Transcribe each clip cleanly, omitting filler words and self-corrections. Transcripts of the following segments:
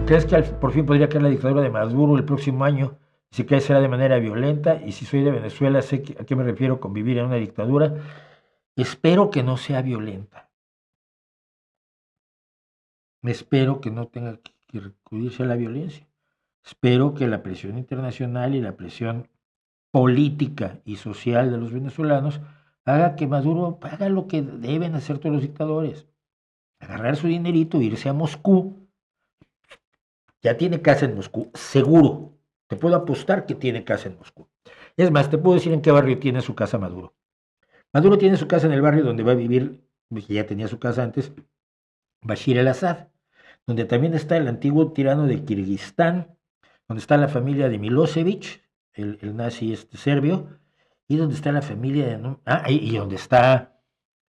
¿Crees que por fin podría caer la dictadura de Maduro el próximo año? Si cae será de manera violenta, y si soy de Venezuela sé a qué me refiero con vivir en una dictadura. Espero que no sea violenta. Espero que no tenga que recurrirse a la violencia. Espero que la presión internacional y la presión política y social de los venezolanos haga que Maduro haga lo que deben hacer todos los dictadores. Agarrar su dinerito, irse a Moscú. Ya tiene casa en Moscú, seguro. Te puedo apostar que tiene casa en Moscú. Es más, te puedo decir en qué barrio tiene su casa Maduro. Maduro tiene su casa en el barrio donde va a vivir, que ya tenía su casa antes, Bashir al-Assad, donde también está el antiguo tirano de Kirguistán, donde está la familia de Milosevic, el nazi serbio, y donde está la familia de... y donde está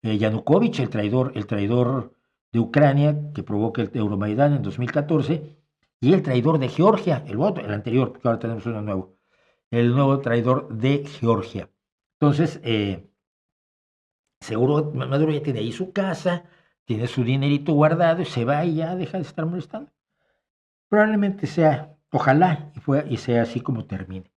Yanukovych, el traidor de Ucrania que provoca el Euromaidán en 2014, y el traidor de Georgia, el anterior, porque ahora tenemos uno nuevo, el nuevo traidor de Georgia. Entonces, seguro Maduro ya tiene ahí su casa, tiene su dinerito guardado y se va y ya deja de estar molestando. Probablemente sea, ojalá y sea así como termine.